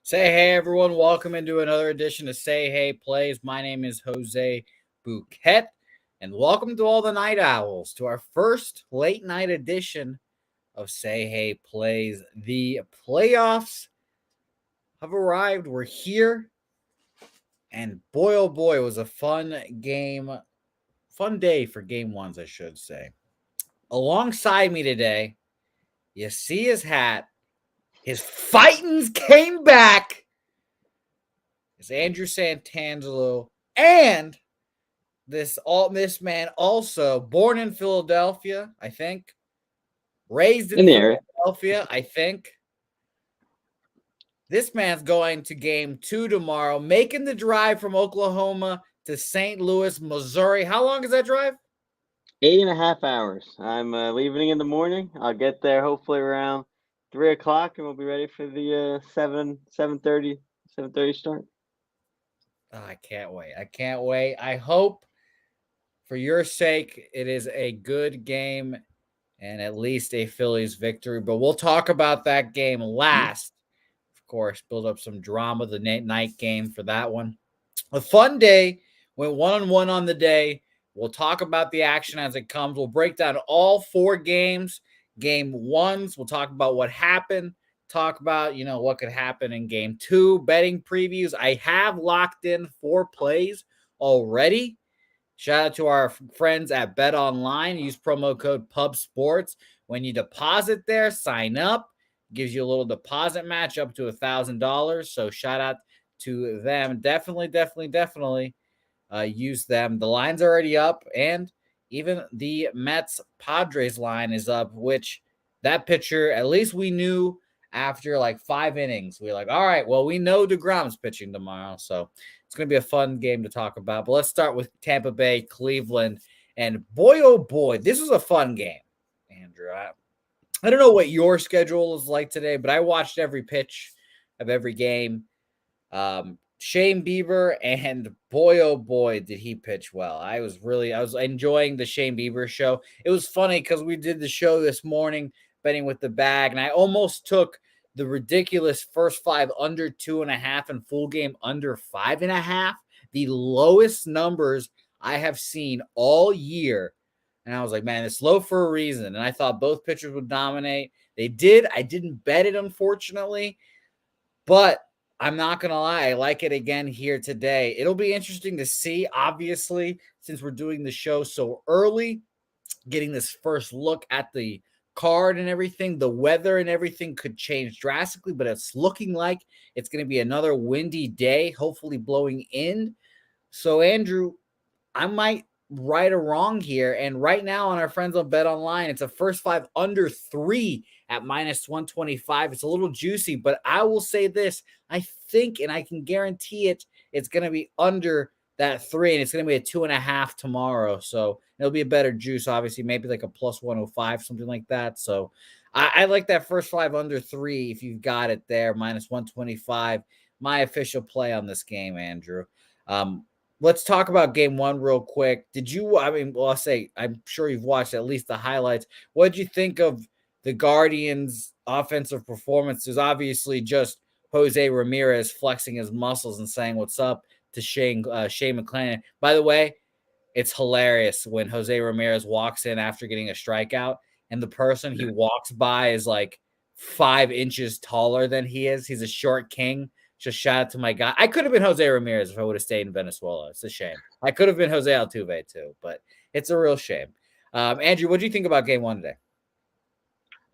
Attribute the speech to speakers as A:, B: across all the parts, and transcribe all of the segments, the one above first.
A: Say hey, everyone. Welcome into another edition of Say Hey Plays. My name is Jose Bouquett, and welcome to all the night owls to our first late night edition of Say Hey Plays. The playoffs have arrived. We're here, and boy, oh boy, it was a fun day for game ones, I should say. Alongside me today, you see his hat. His fightins came back. It's Andrew Santangelo and this man also born in Philadelphia, I think, raised
B: In
A: in
B: the area.
A: Philadelphia, I think. This man's going to game 2 tomorrow, making the drive from Oklahoma to St. Louis, Missouri. How long is that drive?
B: 8.5 hours. I'm leaving in the morning. I'll get there hopefully around 3 o'clock, and we'll be ready for the 7:30 start.
A: Oh, I can't wait. I can't wait. I hope for your sake it is a good game and at least a Phillies victory. But we'll talk about that game last. Of course, build up some drama, the night game for that one. A fun day. Went 1-1 on the day. We'll talk about the action as it comes. We'll break down all four games. Game ones, we'll talk about what happened. Talk about, what could happen in game two. Betting previews. I have locked in 4 plays already. Shout out to our friends at Bet Online. Use promo code PUBSPORTS. When you deposit there, sign up. Gives you a little deposit match up to $1,000. So shout out to them. Definitely use them. The line's already up, and even the Mets Padres line is up, which that pitcher, at least we knew after like 5 innings. We were like, all right, well, we know DeGrom's pitching tomorrow. So it's going to be a fun game to talk about. But let's start with Tampa Bay, Cleveland. And boy, oh boy, this was a fun game, Andrew. I don't know what your schedule is like today, but I watched every pitch of every game. Shane Bieber, and boy, oh boy, did he pitch well. I was enjoying the Shane Bieber show. It was funny because we did the show this morning, betting with the bag, and I almost took the ridiculous first five under 2.5 and full game under 5.5, the lowest numbers I have seen all year. And I was like, man, it's low for a reason. And I thought both pitchers would dominate. They did. I didn't bet it, unfortunately. But I'm not going to lie. I like it again here today. It'll be interesting to see, obviously, since we're doing the show so early, getting this first look at the card and everything. The weather and everything could change drastically, but it's looking like it's going to be another windy day, hopefully blowing in. So, Andrew, I might right or wrong here. And right now on our friends on Bet Online, it's a first five under 3 at minus 125. It's a little juicy, but I will say this. I think, and I can guarantee it, it's going to be under that 3, and it's going to be a 2.5 tomorrow. So it'll be a better juice, obviously, maybe like a plus 105, something like that. So I like that first five under 3 if you've got it there, minus 125. My official play on this game, Andrew. Let's talk about game one real quick. I'll say, I'm sure you've watched at least the highlights. What did you think of the Guardians' offensive performance? There's obviously just Jose Ramirez flexing his muscles and saying what's up to Shane McClanahan. By the way, it's hilarious when Jose Ramirez walks in after getting a strikeout and the person he walks by is like 5 inches taller than he is. He's a short king. Just shout out to my guy. I could have been Jose Ramirez if I would have stayed in Venezuela. It's a shame. I could have been Jose Altuve too, but it's a real shame. Andrew, what do you think about game one today?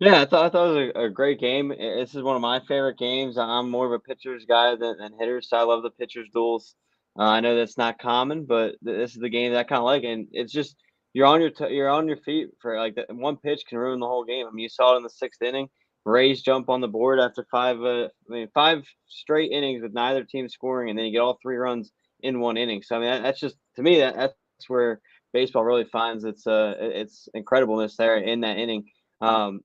B: Yeah, I thought it was a great game. This is one of my favorite games. I'm more of a pitcher's guy than hitters, so I love the pitcher's duels. I know that's not common, but this is the game that I kind of like, and it's just you're on your feet for like that. One pitch can ruin the whole game. I mean, you saw it in the 6th inning. Rays jump on the board after 5 straight innings with neither team scoring, and then you get all 3 runs in 1 inning. So I mean, that's just to me that's where baseball really finds its incredibleness there in that inning.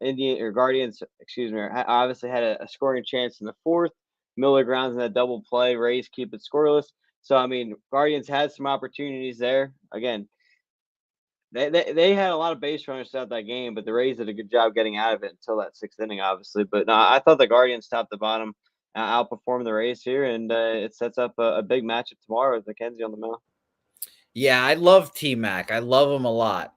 B: Indian or Guardians, excuse me, obviously had a scoring chance in the 4th. Miller grounds in that double play. Rays keep it scoreless. So I mean, Guardians had some opportunities there. Again, they had a lot of base runners throughout that game, but the Rays did a good job getting out of it until that 6th inning, obviously. But no, I thought the Guardians top to bottom outperform the Rays here, and it sets up a big matchup tomorrow with McKenzie on the mound.
A: Yeah, I love T-Mac. I love him a lot.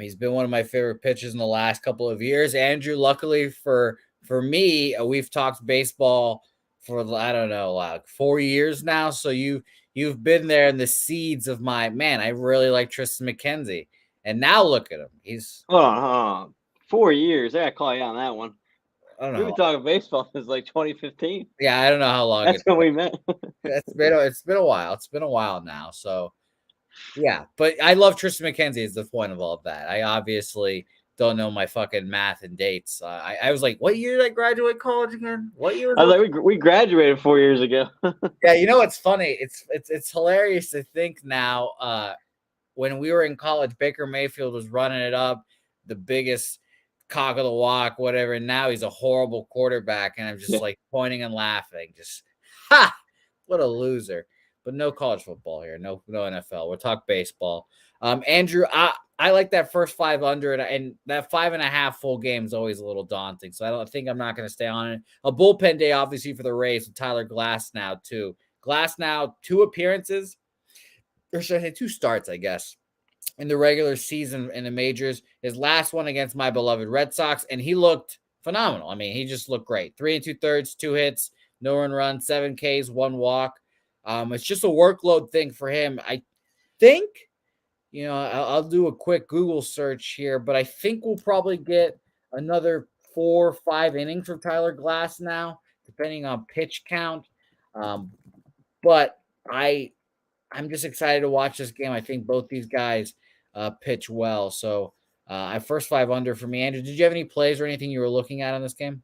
A: He's been one of my favorite pitchers in the last couple of years. Andrew, luckily for me, we've talked baseball for I don't know, like 4 years now. So you've been there in the seeds of my man. I really like Tristan McKenzie, and now look at him. He's
B: Hold on. 4 years. I gotta call you on that one.
A: I don't
B: We've
A: know.
B: been talking baseball since like 2015.
A: Yeah, I don't know how long
B: That's when we met.
A: it's been a while. It's been a while now. So yeah, but I love Tristan McKenzie is the point of all of that. I obviously don't know my fucking math and dates. I was like, what year did I graduate college again? What year was
B: I was
A: it?
B: like, we graduated 4 years ago.
A: Yeah, you know what's funny? It's hilarious to think now. When we were in college, Baker Mayfield was running it up, the biggest cock of the walk, whatever. And now he's a horrible quarterback, and I'm just like pointing and laughing. Just what a loser. But no college football here, no NFL. We'll talk baseball. Andrew, I like that first 5 under, and that 5.5 full game is always a little daunting. So I don't think I'm not going to stay on it. A bullpen day, obviously, for the Rays with Tyler Glasnow too. Glasnow 2 appearances, or should I say 2 starts, I guess, in the regular season in the majors. His last one against my beloved Red Sox, and he looked phenomenal. I mean, he just looked great. 3 2/3, 2 hits, no run, 7 Ks, 1 walk. It's just a workload thing for him. I think, I'll do a quick Google search here, but I think we'll probably get another 4 or 5 innings from Tyler Glasnow, depending on pitch count. But I'm just excited to watch this game. I think both these guys pitch well. So I first 5 under for me. Andrew, did you have any plays or anything you were looking at on this game?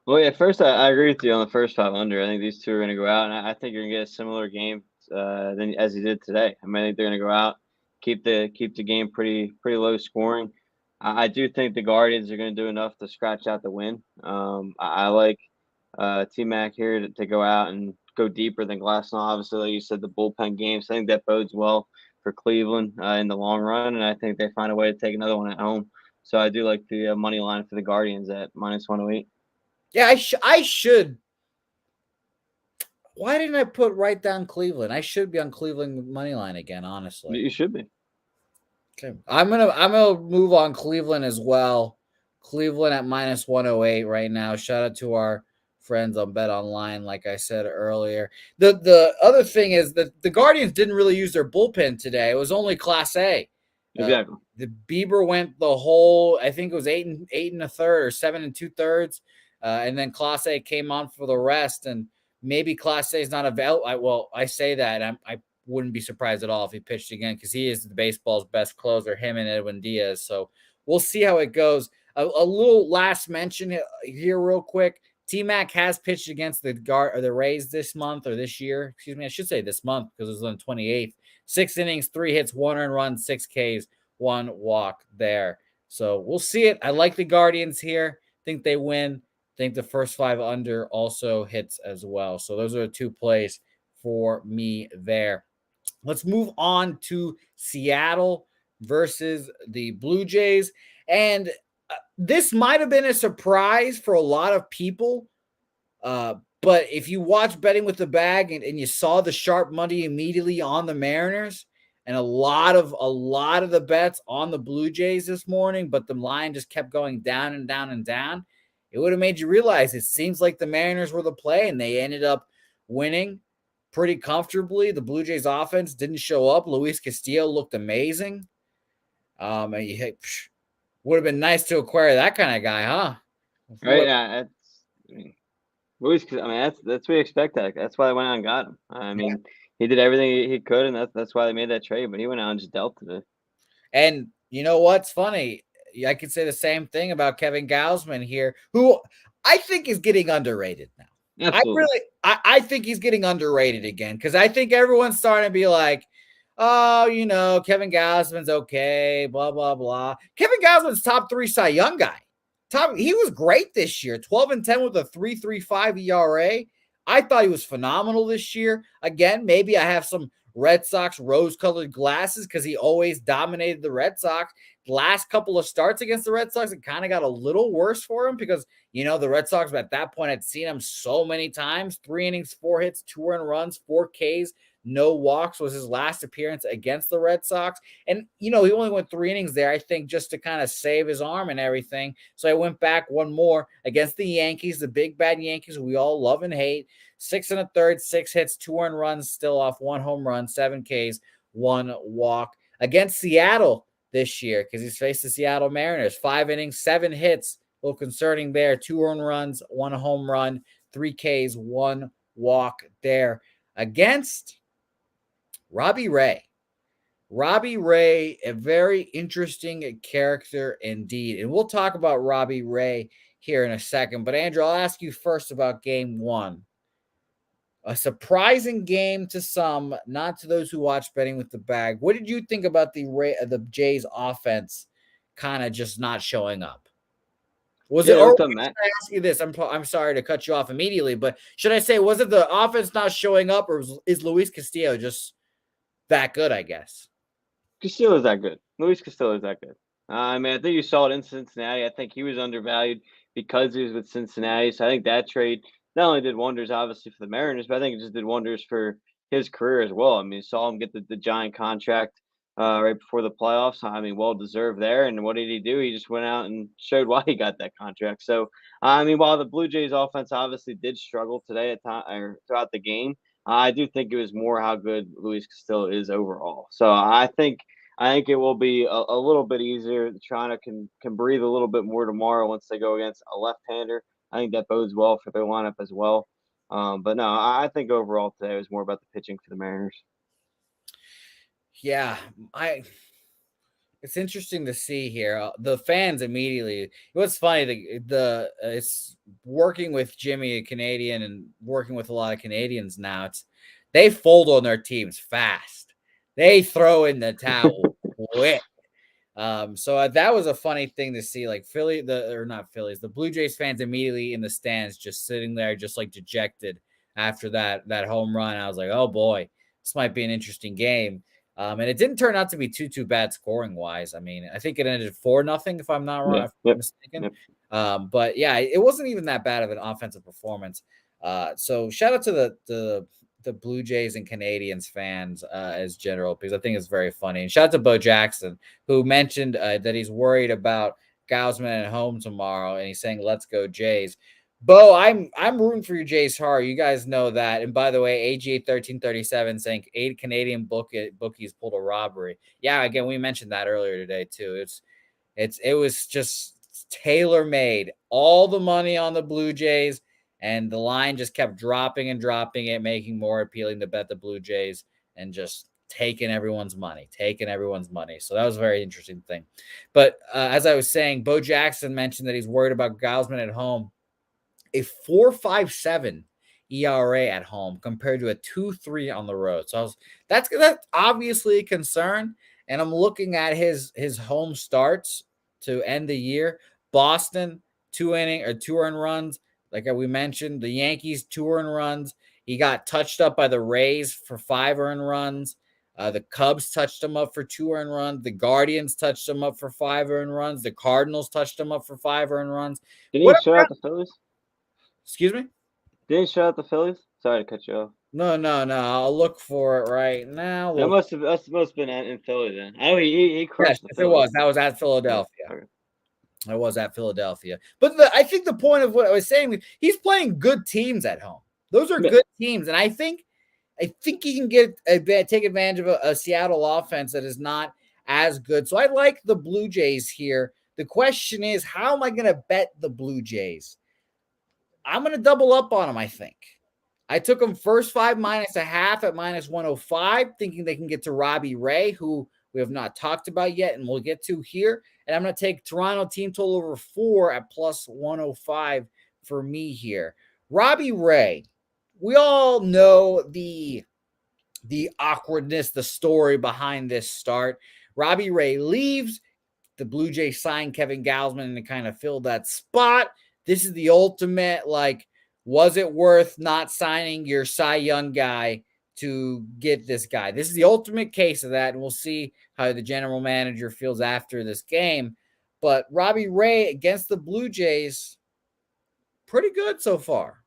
B: Well, yeah, first, I agree with you on the first 5 under. I think these two are going to go out, and I think you're going to get a similar game than as you did today. I mean, I think they're going to go out, keep the game pretty low scoring. I do think the Guardians are going to do enough to scratch out the win. I like T-Mac here to go out and go deeper than Glasnow. Obviously, like you said, the bullpen games. I think that bodes well for Cleveland in the long run, and I think they find a way to take another one at home. So I do like the money line for the Guardians at -108.
A: Yeah, I should. Why didn't I put right down Cleveland? I should be on Cleveland money line again, honestly.
B: You should be.
A: Okay. I'm gonna move on Cleveland as well. Cleveland at -108 right now. Shout out to our friends on Bet Online, like I said earlier. The other thing is that the Guardians didn't really use their bullpen today. It was only Class A.
B: Exactly.
A: The Bieber went the whole, I think it was 8 1/3 or 7 2/3. And then Class A came on for the rest, and maybe Class A is not available. I say that, and I wouldn't be surprised at all if he pitched again because he is the baseball's best closer, him and Edwin Diaz. So we'll see how it goes. A little last mention here real quick. T-Mac has pitched against the Rays this month or this year. Excuse me, I should say this month because it was on the 28th. 6 innings, 3 hits, 1 earned run, 6 Ks, 1 walk there. So we'll see it. I like the Guardians here. Think they win. Think the first 5 under also hits as well. So those are the 2 plays for me there. Let's move on to Seattle versus the Blue Jays. And this might have been a surprise for a lot of people. But if you watch Betting with the Bag and you saw the sharp money immediately on the Mariners and a lot of the bets on the Blue Jays this morning, but the line just kept going down and down and down, it would have made you realize it seems like the Mariners were the play, and they ended up winning pretty comfortably. The Blue Jays offense didn't show up. Luis Castillo looked amazing. And would have been nice to acquire that kind of guy, huh?
B: Right. Yeah. Luis, I mean, that's what we expect. That's why they went out and got him. I mean, he did everything he could, and that's why they made that trade. But he went out and just dealt today. And
A: you know what's funny? I could say the same thing about Kevin Gausman here, who I think is getting underrated now.
B: Absolutely.
A: I think he's getting underrated again because I think everyone's starting to be like, oh, Kevin Gausman's okay, blah, blah, blah. Kevin Gausman's top 3 Cy Young guy. He was great this year, 12-10 with a 3.35 ERA. I thought he was phenomenal this year. Again, maybe I have some Red Sox rose-colored glasses because he always dominated the Red Sox. last couple of starts against the Red Sox, it kind of got a little worse for him because, the Red Sox at that point had seen him so many times. 3 innings, 4 hits, 2 earned runs, 4 Ks, no walks was his last appearance against the Red Sox. And, he only went 3 innings there, I think, just to kind of save his arm and everything. So I went back one more against the Yankees, the big bad Yankees we all love and hate. 6 1/3, 6 hits, 2 earned runs, still off 1 home run, 7 Ks, 1 walk. Against Seattle this year, because he's faced the Seattle Mariners, 5 innings, 7 hits, a little concerning there, 2 earned runs, 1 home run, 3 Ks, 1 walk there. Against Robbie Ray. Robbie Ray, a very interesting character indeed. And we'll talk about Robbie Ray here in a second. But Andrew, I'll ask you first about game 1. A surprising game to some, not to those who watch Betting with the Bag. What did you think about the Jays offense kind of just not showing up? Was it, or should I ask you this? I'm sorry to cut you off immediately, but should I say, was it the offense not showing up, or is Luis Castillo just that good, I guess?
B: Castillo is that good. Luis Castillo is that good. I think you saw it in Cincinnati. I think he was undervalued because he was with Cincinnati. So I think that trade not only did wonders, obviously, for the Mariners, but I think it just did wonders for his career as well. You saw him get the giant contract right before the playoffs. Well deserved there. And what did he do? He just went out and showed why he got that contract. So, while the Blue Jays offense obviously did struggle today at time or throughout the game, I do think it was more how good Luis Castillo is overall. So I think it will be a little bit easier. Toronto can breathe a little bit more tomorrow once they go against a left-hander. I think that bodes well for their lineup as well. But no, I think overall today was more about the pitching for the Mariners.
A: Yeah, it's interesting to see here. The fans immediately. What's funny, it's working with Jimmy, a Canadian, and working with a lot of Canadians now. They fold on their teams fast. They throw in the towel quick. So that was a funny thing to see. Like the Blue Jays fans immediately in the stands, just sitting there, just like dejected after that home run. I was like, oh boy, this might be an interesting game. And it didn't turn out to be too bad scoring wise. I think it ended 4-0 if I'm not wrong, if I'm mistaken. Yep. But yeah, it wasn't even that bad of an offensive performance. So shout out to the Blue Jays and Canadians fans as general, because I think it's very funny. And shout out to Bo Jackson, who mentioned that he's worried about Gausman at home tomorrow, and he's saying, "Let's go Jays." Bo, I'm rooting for your Jays hard. You guys know that. And by the way, AGA 1337 saying 8 Canadian bookies pulled a robbery. Yeah, again, we mentioned that earlier today too. It was just tailor-made. All the money on the Blue Jays, and the line just kept dropping and dropping it, making more appealing to bet the Blue Jays, and just taking everyone's money. So that was a very interesting thing. But as I was saying, Bo Jackson mentioned that he's worried about Gausman at home. A 4.57 ERA at home compared to a 2.3 on the road. So that's obviously a concern. And I'm looking at his home starts to end the year. Boston, 2 earned runs. Like we mentioned, the Yankees, 2 earned runs. He got touched up by the Rays for 5 earned runs. The Cubs touched him up for 2 earned runs. The Guardians touched him up for 5 earned runs. The Cardinals touched him up for 5 earned runs.
B: Did he show out the Phillies?
A: Excuse me?
B: Did he show out the Phillies? Sorry to cut you off.
A: No. I'll look for it right now.
B: That must have been in Philly then. Oh, he crushed the Phillies.
A: It was. That was at Philadelphia. Okay. I was at Philadelphia. But I think the point of what I was saying, he's playing good teams at home. Those are good teams. And I think he can take advantage of a Seattle offense that is not as good. So I like the Blue Jays here. The question is, how am I going to bet the Blue Jays? I'm going to double up on them, I think. I took them first 5 -0.5 at -105, thinking they can get to Robbie Ray, who we have not talked about yet, and we'll get to here. And I'm going to take Toronto team total over 4 at +105 for me here. Robbie Ray, we all know the awkwardness, the story behind this start. Robbie Ray leaves. The Blue Jays signed Kevin Gausman to kind of fill that spot. This is the ultimate, was it worth not signing your Cy Young guy to get this guy. This is the ultimate case of that, and we'll see how the general manager feels after this game. But Robbie Ray against the Blue Jays, pretty good so far.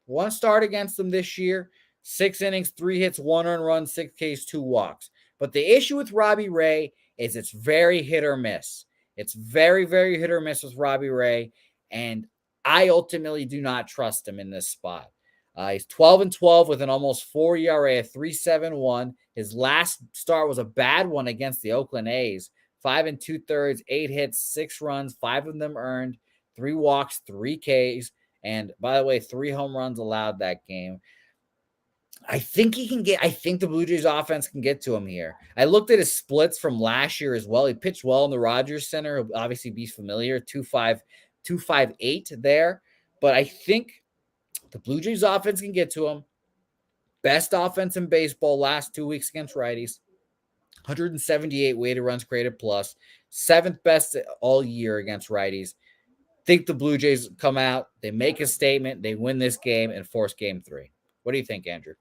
A: One start against them this year, 6 innings, 3 hits, 1 earned run, 6 Ks, 2 walks. But the issue with Robbie Ray is it's very hit or miss. It's very, very hit or miss with Robbie Ray, and I ultimately do not trust him in this spot. He's 12-12 with an almost 4 ERA, a 3.71. His last start was a bad one against the Oakland A's. 5 2/3, 8 hits, 6 runs, 5 of them earned, 3 walks, 3 Ks. And by the way, 3 home runs allowed that game. I think the Blue Jays offense can get to him here. I looked at his splits from last year as well. He pitched well in the Rogers Center. He'll obviously be familiar, 2.58 there. But I think the Blue Jays offense can get to him. Best offense in baseball last 2 weeks against righties. 178 weighted runs created plus. 7th best all year against righties. Think the Blue Jays come out, they make a statement, they win this game and force game 3. What do you think, Andrew?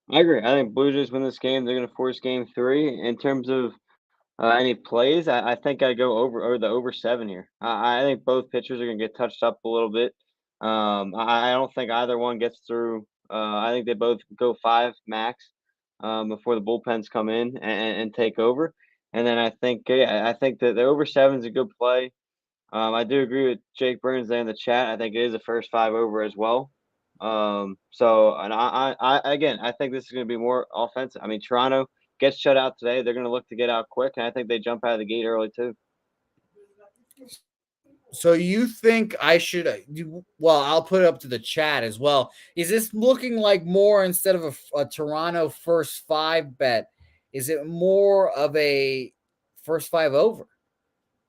B: I agree. I think Blue Jays win this game. They're going to force game 3. In terms of any plays, I think I go over the over 7 here. I think both pitchers are going to get touched up a little bit. I don't think either one gets through. I think they both go 5 max before the bullpens come in and take over. And then I think that the over 7 is a good play. I do agree with Jake Burns there in the chat. I think it is a first 5 over as well. So, and I think this is going to be more offensive. I mean, Toronto gets shut out today. They're going to look to get out quick, and I think they jump out of the gate early too.
A: So you think I should? Well, I'll put it up to the chat as well. Is this looking like more instead of a Toronto first 5 bet? Is it more of a first 5 over?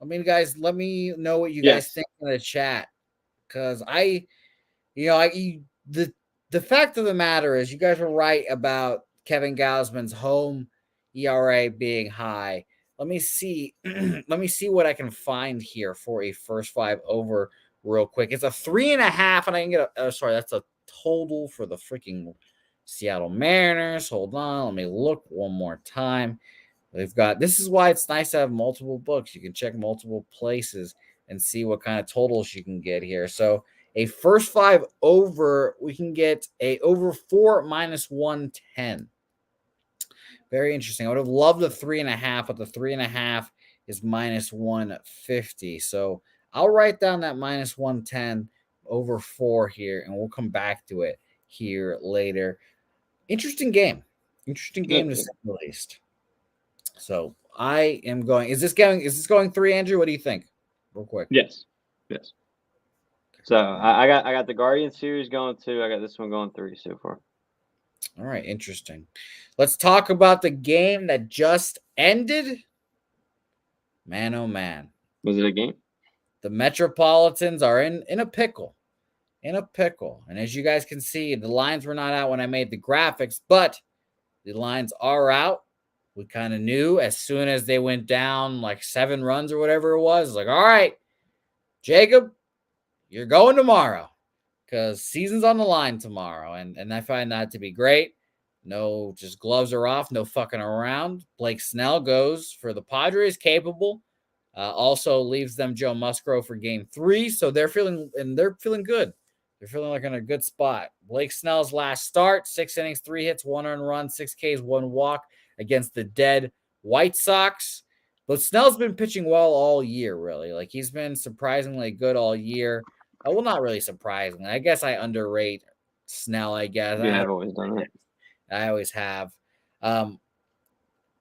A: I mean, guys, let me know what you guys think in the chat, because the fact of the matter is, you guys were right about Kevin Gausman's home ERA being high. Let me see. Let me see what I can find here for a first 5 over real quick. It's a 3.5, and I can get that's a total for the freaking Seattle Mariners. Hold on, let me look one more time. This is why it's nice to have multiple books. You can check multiple places and see what kind of totals you can get here. So a first 5 over, we can get a over 4 minus 110. Very interesting. I would have loved the 3.5, but the 3.5 is minus 150. So I'll write down that minus 110 over 4 here, and we'll come back to it here later. Interesting game. Interesting game to say the least. So I am going. Is this going 3, Andrew? What do you think? Real quick.
B: Yes. So I got the Guardian series going 2. I got this one going 3 so far.
A: All right, interesting. Let's talk about the game that just ended. Man, oh man.
B: Was it a game?
A: The Metropolitans are in a pickle. In a pickle. And as you guys can see, the lines were not out when I made the graphics, but the lines are out. We kind of knew as soon as they went down like 7 runs or whatever it was, like, all right, Jacob, you're going tomorrow, because season's on the line tomorrow. And I find that to be great. No, just gloves are off, no fucking around. Blake Snell goes for the Padres, capable. Also leaves them Joe Musgrove for game 3. So they're feeling good. They're feeling like in a good spot. Blake Snell's last start, 6 innings, 3 hits, 1 earned run, 6 Ks, 1 walk against the dead White Sox. But Snell's been pitching well all year, really. Like, he's been surprisingly good all year. Well, not really surprisingly. I guess I underrate Snell, I guess.
B: Yeah, I've always done that.
A: I always have.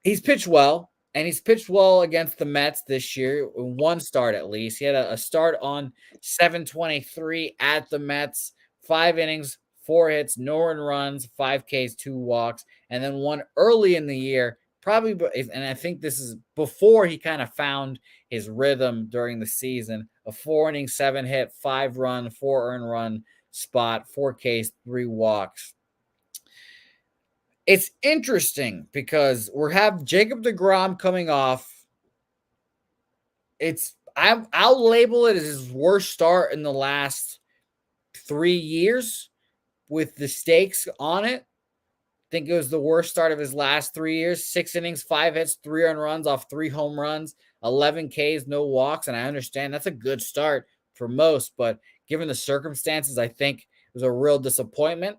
A: He's pitched well, and he's pitched well against the Mets this year. 1 start at least. He had a start on 7/23 at the Mets. 5 innings, 4 hits, no earned runs, 5 Ks, 2 walks, and then 1 early in the year. Probably, and I think this is before he kind of found his rhythm during the season. A 4 inning, 7 hit, 5 run, 4 earned run spot, 4 Ks, 3 walks. It's interesting because we have Jacob deGrom coming off. I'll label it as his worst start in the last 3 years with the stakes on it. think it was the worst start of his last 3 years. 6 innings, 5 hits, 3 earned runs off 3 home runs, 11 Ks, no walks. And I understand that's a good start for most, but given the circumstances, I think it was a real disappointment.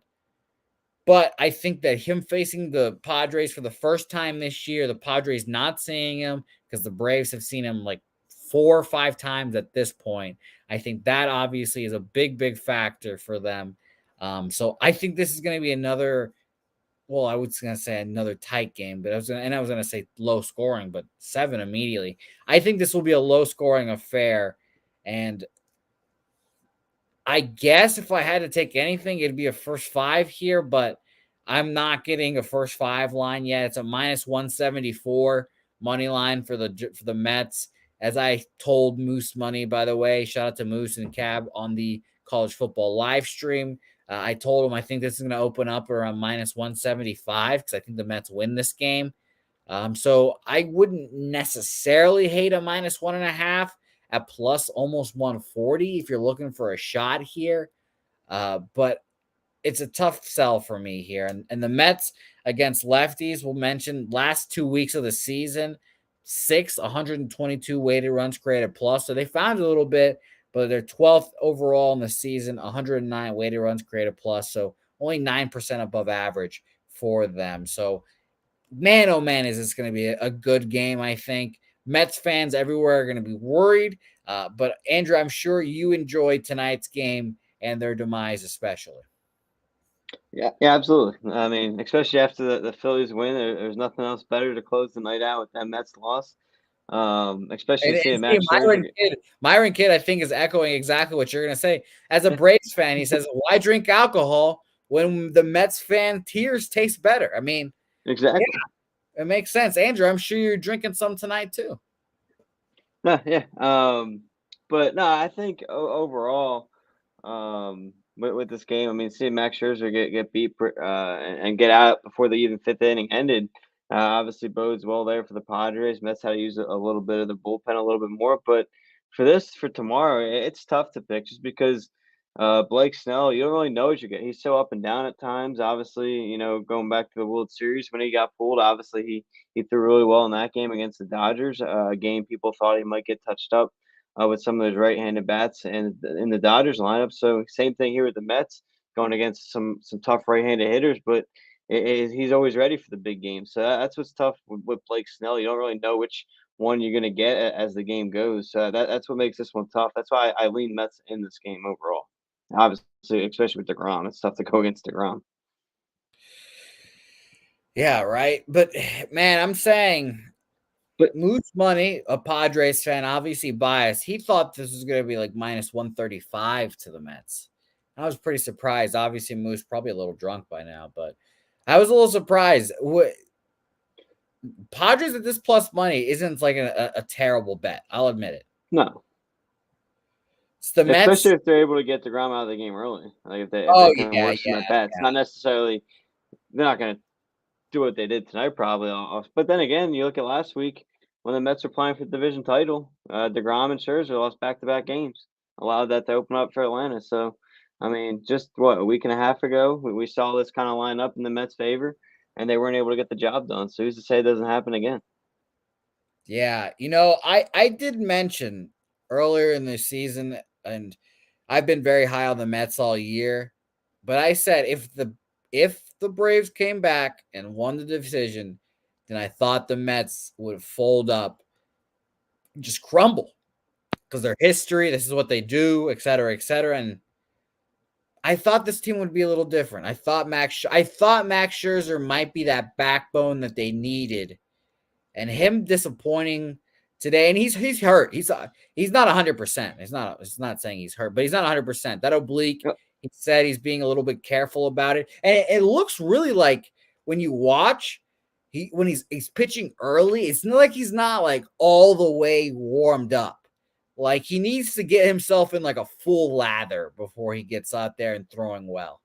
A: But I think that him facing the Padres for the first time this year, the Padres not seeing him because the Braves have seen him like 4 or 5 times at this point. I think that obviously is a big, big factor for them. So I think this is going to be another. Well, I was going to say another tight game, but I was going to say low scoring, but 7 immediately. I think this will be a low scoring affair, and I guess if I had to take anything, it'd be a first 5 here, but I'm not getting a first 5 line yet. It's a minus 174 money line for the Mets. As I told Moose Money, by the way, shout out to Moose and Cab on the college football live stream. I told him I think this is going to open up around minus 175 because I think the Mets win this game. So I wouldn't necessarily hate a minus 1.5 at plus almost 140 if you're looking for a shot here. But it's a tough sell for me here. And the Mets against lefties, we'll mention last 2 weeks of the season, 122 weighted runs created plus. So they found a little bit, but they're 12th overall in the season, 109 weighted runs created plus. So only 9% above average for them. So man, oh man, is this going to be a good game, I think. Mets fans everywhere are going to be worried. But Andrew, I'm sure you enjoyed tonight's game and their demise especially.
B: Yeah, absolutely. I mean, especially after the Phillies win, there's nothing else better to close the night out with that Mets loss. Especially seeing
A: See,
B: Max Scherzer.
A: Myron Kidd, I think, is echoing exactly what you're going to say. As a Braves fan, he says, "Why drink alcohol when the Mets fan tears taste better?" I mean,
B: Exactly.
A: yeah, it makes sense. Andrew, I'm sure you're drinking some tonight too.
B: No, yeah. But no, I think overall, with this game, I mean, seeing Max Scherzer get beat and get out before the even fifth inning ended, obviously bodes well there for the Padres. Mets had to use a little bit of the bullpen a little bit more, but for tomorrow, it's tough to pick just because Blake Snell, you don't really know what you get. He's so up and down at times. Obviously, going back to the World Series when he got pulled, obviously he threw really well in that game against the Dodgers. A game people thought he might get touched up with some of those right-handed bats and in the Dodgers lineup. So same thing here with the Mets going against some tough right-handed hitters, but he's always ready for the big game. So that's what's tough with Blake Snell. You don't really know which one you're going to get as the game goes. That's what makes this one tough. That's why I lean Mets in this game overall. Obviously, especially with DeGrom, it's tough to go against DeGrom.
A: Yeah, right. But man, I'm saying, but Moose Money, a Padres fan, obviously biased. He thought this was going to be like minus 135 to the Mets. I was pretty surprised. Obviously, Moose probably a little drunk by now, but I was a little surprised. Padres at this plus money isn't like a terrible bet. I'll admit it.
B: No.
A: It's the Mets.
B: Especially if they're able to get DeGrom out of the game early. Like if they can work some at bats. Not necessarily they're not going to do what they did tonight, probably. But then again, you look at last week when the Mets were playing for the division title, DeGrom and Scherzer lost back-to-back games, allowed that to open up for Atlanta. So, I mean, just a week and a half ago, we saw this kind of line up in the Mets' favor, and they weren't able to get the job done. So who's to say it doesn't happen again?
A: Yeah, I did mention earlier in the season, and I've been very high on the Mets all year, but I said if the Braves came back and won the division, then I thought the Mets would fold up, just crumble because their history, this is what they do, et cetera, et cetera. And I thought this team would be a little different. I thought Max Scherzer might be that backbone that they needed, and him disappointing today. And he's hurt. He's not 100%. It's not saying he's hurt, but he's not 100%. That oblique.
B: Yep.
A: He said he's being a little bit careful about it, and it looks really like when you watch. When he's pitching early, it's not like he's not like all the way warmed up. Like he needs to get himself in like a full lather before he gets out there and throwing well.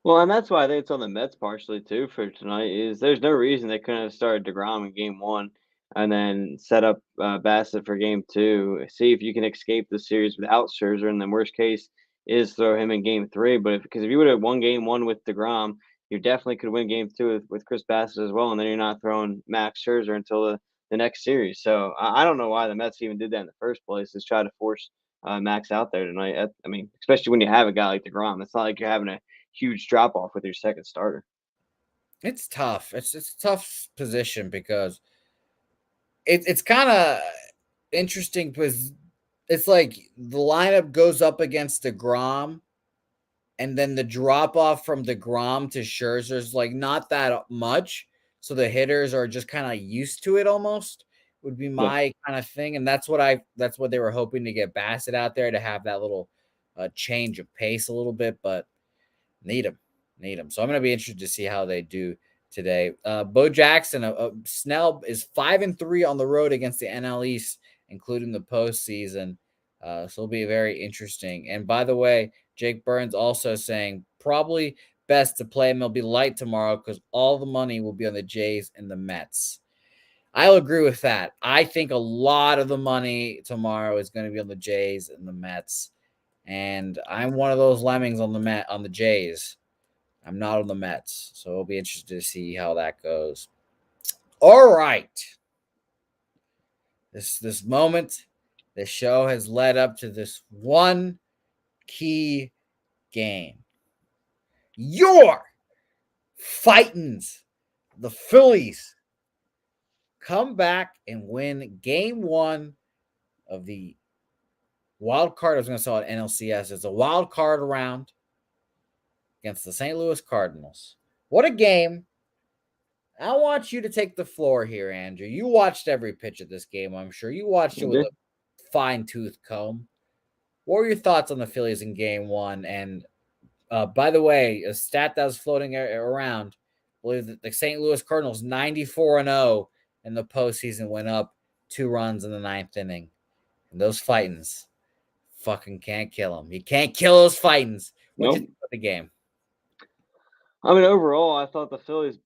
B: Well, and that's why I think it's on the Mets partially too for tonight. Is there's no reason they couldn't have started DeGrom in Game 1 and then set up Bassett for Game 2. See if you can escape the series without Scherzer, and the worst case is throw him in Game 3. But because if you would have won Game 1 with DeGrom, you definitely could win game 2 with Chris Bassett as well, and then you're not throwing Max Scherzer until the next series. So I don't know why the Mets even did that in the first place, is try to force Max out there tonight. I mean, especially when you have a guy like DeGrom, it's not like you're having a huge drop off with your second starter.
A: It's tough. It's a tough position because it's kind of interesting because it's like the lineup goes up against DeGrom, and then the drop off from DeGrom to Scherzer is like not that much. So the hitters are just kind of used to it almost, would be
B: Yeah.
A: my kind of thing. And that's what they were hoping to get Bassett out there to have that little change of pace a little bit, but need him, need him. So I'm going to be interested to see how they do today. Bo Jackson, Snell is 5-3 on the road against the NL East, including the postseason. So it'll be very interesting. And by the way, Jake Burns also saying probably best to play MLB Light tomorrow because all the money will be on the Jays and the Mets. I'll agree with that. I think a lot of the money tomorrow is going to be on the Jays and the Mets. And I'm one of those lemmings on the Jays. I'm not on the Mets, so it'll be interesting to see how that goes. All right. This moment, this show has led up to this one key game. Your Fightins, the Phillies, come back and win game 1 of the wild card. I was going to call it NLCS. It's a wild card round against the St. Louis Cardinals. What a game. I want you to take the floor here, Andrew. You watched every pitch of this game, I'm sure. You watched it with a fine-tooth comb. What were your thoughts on the Phillies in game 1? And by the way, a stat that was floating around, I believe that the St. Louis Cardinals 94-0 in the postseason, went up 2 runs in the 9th inning. And those Fightins fucking can't kill them. You can't kill those Fightins. What'd you think of the game?
B: I mean, overall, I thought the Phillies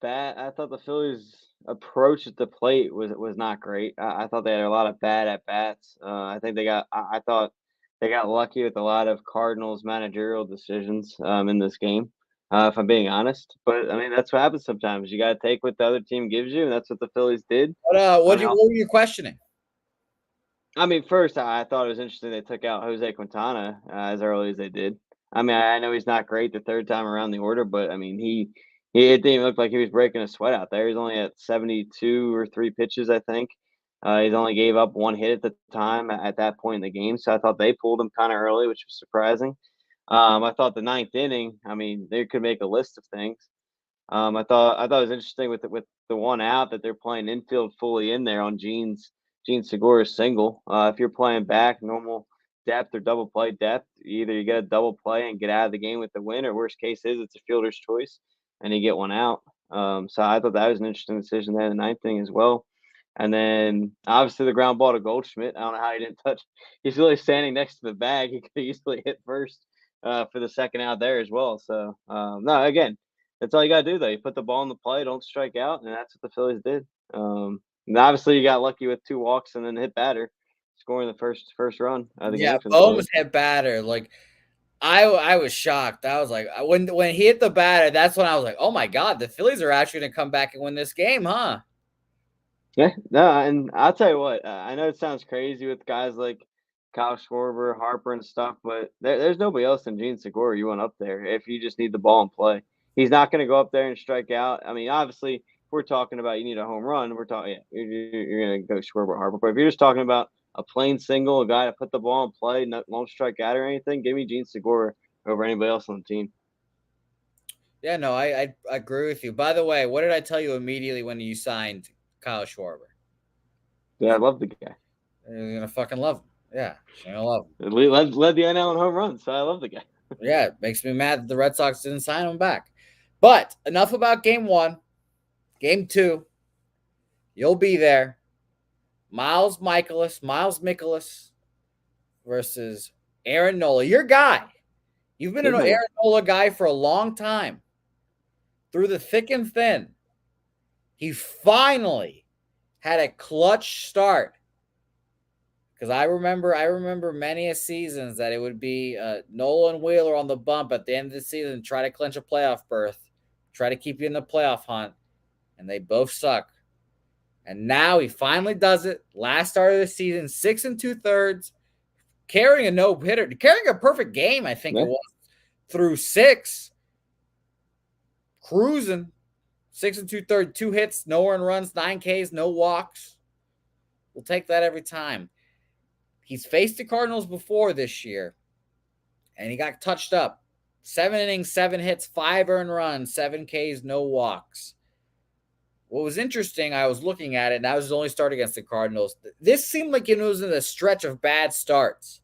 B: approach at the plate was not great. I thought they had a lot of bad at bats. I think I thought they got lucky with a lot of Cardinals managerial decisions in this game. If I'm being honest, but I mean that's what happens sometimes. You got to take what the other team gives you, and that's what the Phillies did.
A: What were you questioning?
B: I mean, first, I thought it was interesting they took out Jose Quintana as early as they did. I mean, I know he's not great the third time around the order, but I mean, it didn't even look like he was breaking a sweat out there. He's only at 72 or 3 pitches, I think. He's only gave up 1 hit at the time at that point in the game, so I thought they pulled him kind of early, which was surprising. I thought the 9th inning, I mean, they could make a list of things. I thought it was interesting with the 1 out that they're playing infield fully in there on Gene Segura's single. If you're playing back normal depth or double play depth, either you get a double play and get out of the game with the win, or worst case is it's a fielder's choice and you get 1 out. So I thought that was an interesting decision there in the 9th inning as well. And then obviously the ground ball to Goldschmidt. I don't know how he didn't touch. He's really standing next to the bag. He could easily hit first for the second out there as well. So no, again, that's all you got to do though. You put the ball in the play, don't strike out, and that's what the Phillies did. And obviously, you got lucky with 2 walks and then hit batter, scoring the first run of the game for the
A: Bohm's
B: Phillies.
A: hit batter. Like I was shocked. I was like, when he hit the batter, that's when I was like, oh my god, the Phillies are actually going to come back and win this game, huh?
B: Yeah, no, and I'll tell you what. I know it sounds crazy with guys like Kyle Schwarber, Harper, and stuff, but there's nobody else than Gene Segura you want up there if you just need the ball and play. He's not going to go up there and strike out. I mean, obviously, if we're talking about you need a home run, we're talking, yeah, you're going to go Schwarber, Harper. But if you're just talking about a plain single, a guy to put the ball and play, won't strike out or anything, give me Gene Segura over anybody else on the team.
A: Yeah, no, I agree with you. By the way, what did I tell you immediately when you signed Kyle Schwarber?
B: Yeah, I love the guy.
A: You're gonna fucking love him. Yeah, you're gonna love him.
B: Led the NL in home runs, so I love the guy.
A: Yeah, it makes me mad that the Red Sox didn't sign him back. But enough about game 1. Game 2, you'll be there. Miles Mikolas versus Aaron Nola. Your guy. You've been an Aaron Nola guy for a long time. Through the thick and thin, he finally had a clutch start. Because I remember many a seasons that it would be Nola and Wheeler on the bump at the end of the season, try to clinch a playoff berth, try to keep you in the playoff hunt, and they both suck. And now he finally does it. Last start of the season, 6 2/3, carrying a no-hitter, carrying a perfect game, I think it was, through 6. Cruising. 6 2/3, 2 hits, no earned runs, 9 Ks, no walks. We'll take that every time. He's faced the Cardinals before this year, and he got touched up. 7 innings, 7 hits, 5 earned runs, 7 Ks, no walks. What was interesting, I was looking at it, and that was his only start against the Cardinals. This seemed like it was in a stretch of bad starts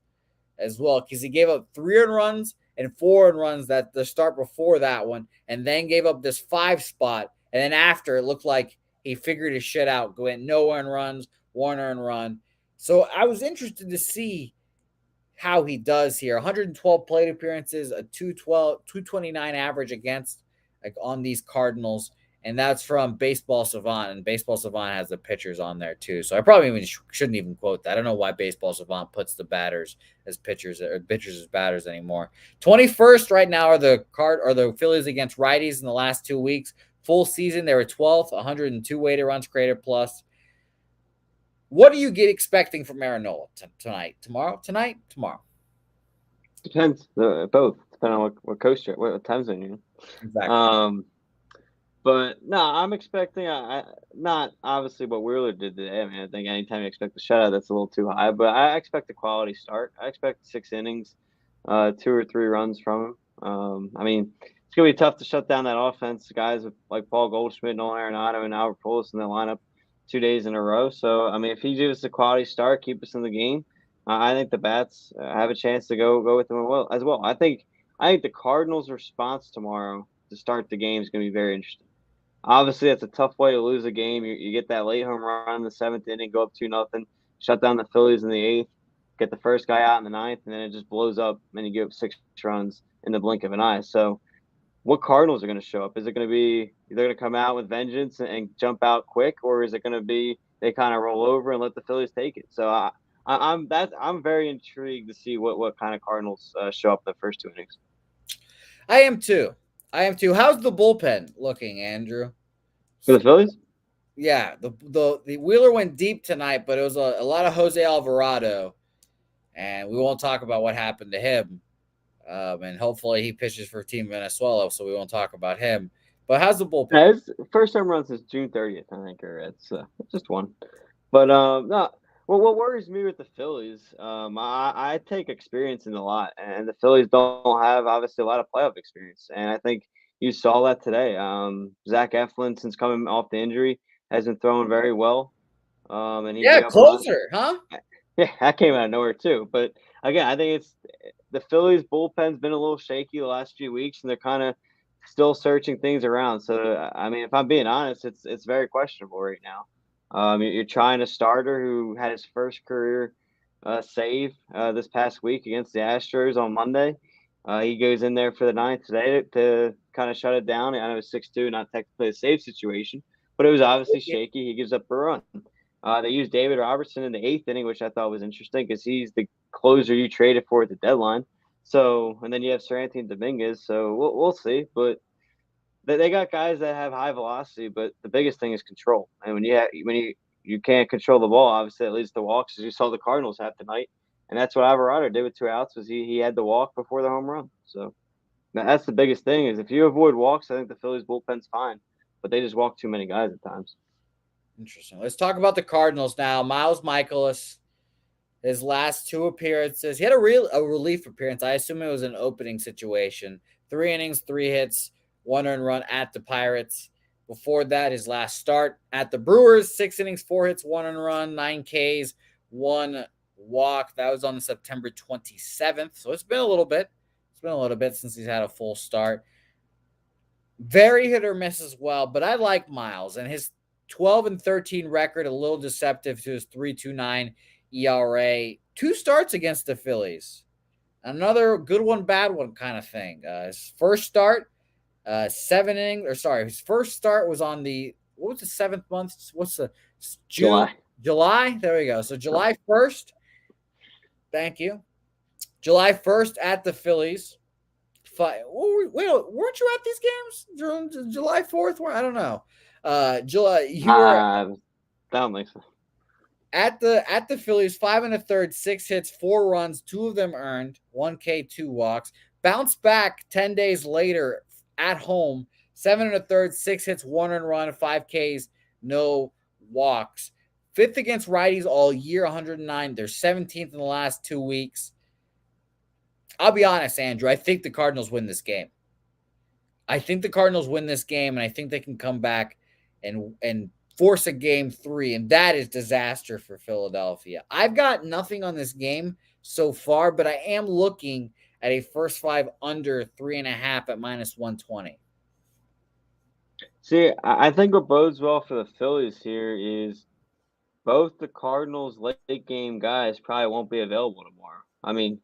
A: as well, because he gave up 3 earned runs and 4 earned runs that the start before that one, and then gave up this 5 spot. And then after, it looked like he figured his shit out, going no earned runs, 1 earned run. So I was interested to see how he does here. 112 plate appearances, a 229 average against, like, on these Cardinals. And that's from Baseball Savant, and Baseball Savant has the pitchers on there too. So I probably even shouldn't even quote that. I don't know why Baseball Savant puts the batters as pitchers or pitchers as batters anymore. 21st right now are the Phillies against righties in the last 2 weeks. Full season, they were 12th, 102 weighted runs created plus. What do you get expecting from Aaron Nola tonight? Tomorrow?
B: Depends. Both. Depending on what coast you're, what time zone you're in.
A: Exactly.
B: But no, I'm expecting not obviously what Wheeler did today. I mean, I think anytime you expect a shutout, that's a little too high. But I expect a quality start. I expect 6 innings, 2 or 3 runs from him. I mean, it's gonna be tough to shut down that offense. Guys like Paul Goldschmidt, Nolan Arenado, and Albert Pujols in the lineup 2 days in a row. So I mean, if he gives us a quality start, keep us in the game, I think the bats have a chance to go with them as well. I think the Cardinals' response tomorrow to start the game is going to be very interesting. Obviously, that's a tough way to lose a game. You get that late home run in the 7th inning, go up 2-0, shut down the Phillies in the 8th, get the first guy out in the 9th, and then it just blows up, and you give up 6 runs in the blink of an eye. So what Cardinals are going to show up? Is it going to be they're going to come out with vengeance and jump out quick, or is it going to be they kind of roll over and let the Phillies take it? So I'm very intrigued to see what kind of Cardinals show up in the first 2 innings.
A: I am too. How's the bullpen looking, Andrew?
B: For the Phillies?
A: Yeah, the Wheeler went deep tonight, but it was a lot of Jose Alvarado, and we won't talk about what happened to him. And hopefully he pitches for Team Venezuela, so we won't talk about him. But how's the bullpen?
B: Yeah, his first home run since June 30th, I think, or it's just one. But no. Well, what worries me with the Phillies, I take experience in a lot, and the Phillies don't have obviously a lot of playoff experience, and I think you saw that today. Zach Eflin, since coming off the injury, has been throwing very well. And he gave up
A: closer, huh?
B: Yeah, that came out of nowhere too. But again, I think it's the Phillies bullpen's been a little shaky the last few weeks, and they're kind of still searching things around. So I mean, if I'm being honest, it's very questionable right now. You're trying a starter who had his first career save this past week against the Astros on Monday. He goes in there for the 9th today to kind of shut it down. I know it's 6-2, not technically a save situation, but it was obviously shaky. He gives up a run. They used David Robertson in the 8th inning, which I thought was interesting because he's the closer you traded for at the deadline. So, and then you have Sir Anthony Dominguez. So we'll see. But they got guys that have high velocity, but the biggest thing is control. And when you can't control the ball, obviously it leads to walks, as you saw the Cardinals have tonight. And that's what Alvarado did with 2 outs, was he had the walk before the home run. So that's the biggest thing, is if you avoid walks, I think the Phillies bullpen's fine, but they just walk too many guys at times.
A: Interesting. Let's talk about the Cardinals now. Miles Mikolas, his last 2 appearances, he had a relief appearance. I assume it was an opening situation. 3 innings, 3 hits, 1 earned run at the Pirates. Before that, his last start at the Brewers, 6 innings, 4 hits, 1 earned run, 9 Ks, 1 walk. That was on September 27th. So it's been a little bit. It's been a little bit since he's had a full start. Very hit or miss as well, but I like Miles, and his 12-13 record, a little deceptive to his 3.29 ERA. 2 starts against the Phillies. Another good one, bad one kind of thing. His first start, 7 innings, his first start was on what was the 7th month? What's the June? July? There we go. So July 1st. Thank you. July 1st at the Phillies. weren't you at these games during July 4th? I don't know. July, you were
B: I don't think so.
A: at the Phillies, 5 1/3, 6 hits, 4 runs, 2 of them earned, 1K, 2 walks. Bounced back 10 days later at home, 7 1/3, 6 hits, 1 earned run, 5Ks, no walks. Fifth against righties all year, 109. They're 17th in the last 2 weeks. I'll be honest, Andrew. I think the Cardinals win this game. I think the Cardinals win this game, and I think they can come back and force a game 3, and that is disaster for Philadelphia. I've got nothing on this game so far, but I am looking at a first 5 under 3.5 at -120.
B: See, I think what bodes well for the Phillies here is both the Cardinals' late game guys probably won't be available tomorrow. I mean,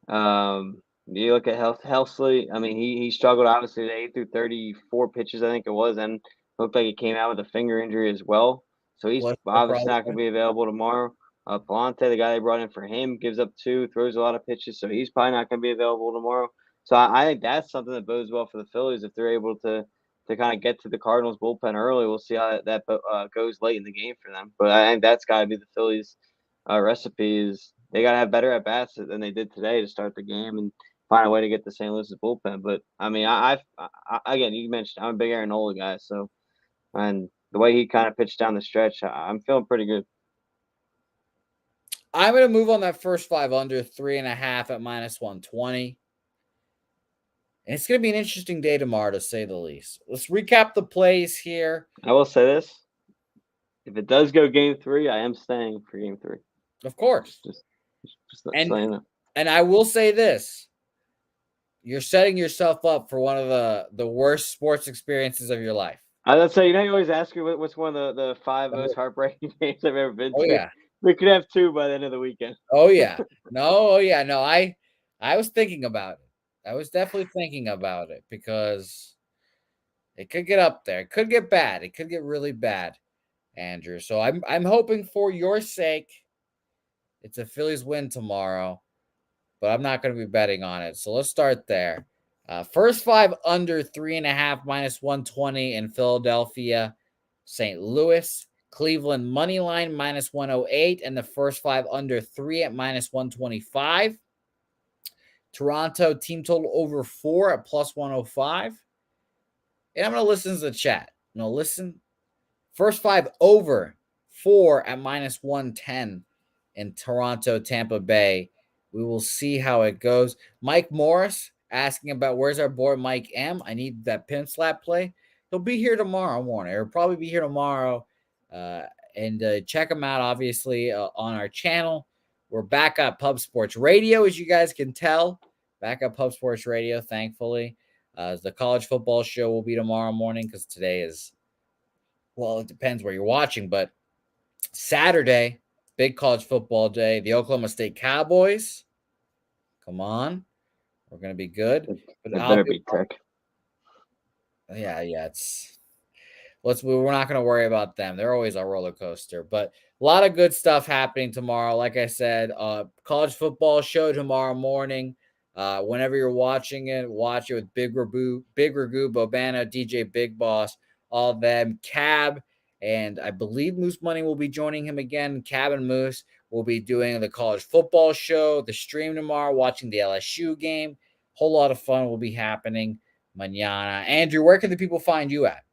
B: you look at Helsley. I mean, he struggled obviously with 8 through 34 pitches, I think it was, and looked like he came out with a finger injury as well. So he's obviously not going to be available tomorrow. Palante, the guy they brought in for him, gives up 2, throws a lot of pitches, so he's probably not going to be available tomorrow. So I think that's something that bodes well for the Phillies if they're able to kind of get to the Cardinals bullpen early. We'll see how that goes late in the game for them. But I think that's got to be the Phillies' recipe is they got to have better at bats than they did today to start the game and find a way to get the St. Louis bullpen. But I mean, I again, you mentioned I'm a big Aaron Nola guy, so and the way he kind of pitched down the stretch, I'm feeling pretty good.
A: I'm going to move on that first 5 under 3.5 at -120. And it's going to be an interesting day tomorrow, to say the least. Let's recap the plays here.
B: I will say this. If it does go game 3, I am staying for game 3.
A: Of course.
B: Just saying that.
A: And I will say this. You're setting yourself up for one of the worst sports experiences of your life.
B: Let's say, you always ask me what's one of the 5 most heartbreaking games I've ever been to.
A: Yeah.
B: We could have 2 by the end of the weekend.
A: Oh, yeah. No, I was thinking about it. I was definitely thinking about it because it could get up there. It could get bad. It could get really bad, Andrew. So I'm hoping for your sake it's a Phillies win tomorrow, but I'm not going to be betting on it. So let's start there. First 5 under 3.5 -120 in Philadelphia, St. Louis, Cleveland money line -108, and the first 5 under 3 at -125. Toronto team total over 4 at +105. And I'm going to listen to the chat. Listen. First 5 over 4 at -110 in Toronto, Tampa Bay. We will see how it goes. Mike Morris asking about where's our boy Mike M. I need that pimp slap play. He'll be here tomorrow morning. He'll probably be here tomorrow. And check him out, obviously, on our channel. We're back at Pub Sports Radio, as you guys can tell. Back at Pub Sports Radio, thankfully. The college football show will be tomorrow morning because today is, well, it depends where you're watching, but Saturday, big college football day. The Oklahoma State Cowboys. Come on. We're going to be good.
B: But it better be Tech.
A: Yeah, we're not going to worry about them. They're always a roller coaster, but a lot of good stuff happening tomorrow. Like I said, college football show tomorrow morning. Whenever you're watching it, watch it with Big Ragu, Bobano, DJ Big Boss, all of them, Cab, and I believe Moose Money will be joining him again. Cab and Moose will be doing the college football show, the stream tomorrow, watching the LSU game. Whole lot of fun will be happening mañana. Andrew, where can the people find you at?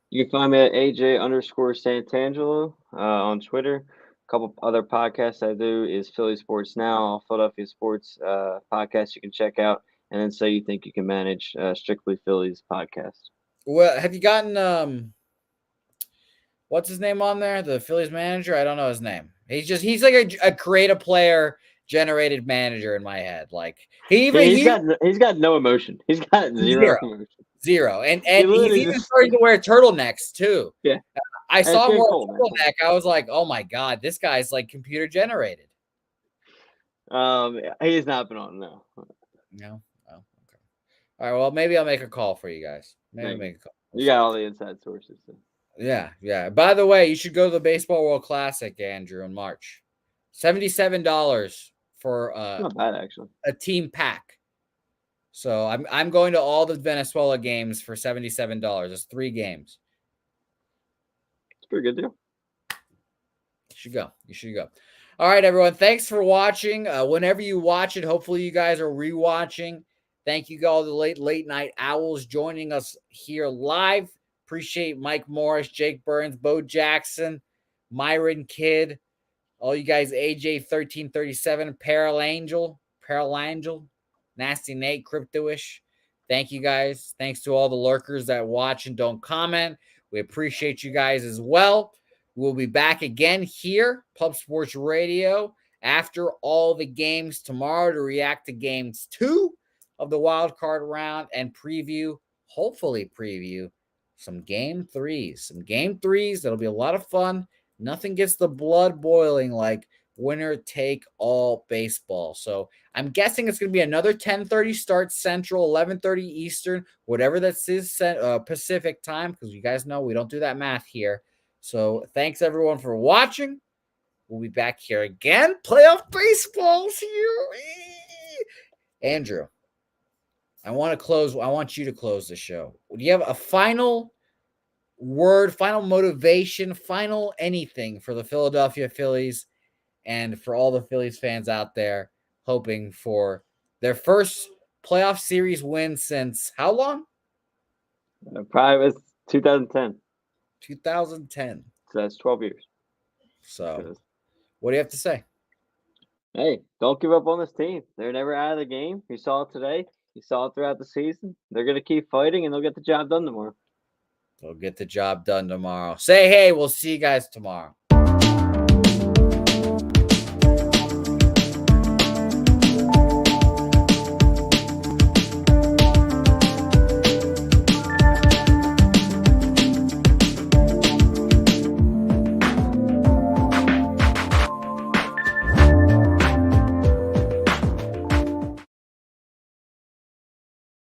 B: You can find me at AJ_Santangelo on Twitter. A couple other podcasts I do is Philly Sports Now, Philadelphia Sports podcast you can check out, and then So You Think You Can Manage, Strictly Phillies podcast.
A: Well, have you gotten what's his name on there? The Phillies manager? I don't know his name. He's like a creative player generated manager in my head. Like he's
B: got no emotion. He's got zero emotion.
A: Zero. And he's even starting to wear turtlenecks too.
B: Yeah.
A: I saw him wear a turtleneck. I was like, oh my God, this guy's like computer generated.
B: He has not been on, no.
A: No? Oh, okay. All right, well, maybe I'll make a call for you guys. Maybe I'll make a call.
B: You got all the inside sources. So.
A: Yeah. By the way, you should go to the Baseball World Classic, Andrew, in March. $77 for
B: not bad, actually.
A: A team pack. So I'm going to all the Venezuela games for $77. It's 3 games.
B: It's a pretty good deal.
A: You should go. All right, everyone. Thanks for watching. Whenever you watch it, hopefully you guys are rewatching. Thank you, all the late night owls joining us here live. Appreciate Mike Morris, Jake Burns, Bo Jackson, Myron Kidd, all you guys, AJ1337, Paralangel, Nasty Nate, Cryptoish. Thank you guys. Thanks to all the lurkers that watch and don't comment. We appreciate you guys as well. We'll be back again here, Pub Sports Radio, after all the games tomorrow to react to games 2 of the wild card round and hopefully preview some game 3s. That'll be a lot of fun. Nothing gets the blood boiling like winner take all baseball. So I'm guessing it's going to be another 10:30 start Central, 11:30 Eastern, whatever that is Pacific time, because you guys know we don't do that math here. So thanks everyone for watching. We'll be back here again. Playoff baseball's here. Andrew, I want you to close the show. Do you have a final word, final motivation, final anything for the Philadelphia Phillies and for all the Phillies fans out there hoping for their first playoff series win since how long?
B: Probably was 2010.
A: 2010.
B: So that's 12 years.
A: So what do you have to say?
B: Hey, don't give up on this team. They're never out of the game. You saw it today. You saw it throughout the season. They're going to keep fighting, and they'll get the job done tomorrow.
A: They'll get the job done tomorrow. Say hey. We'll see you guys tomorrow.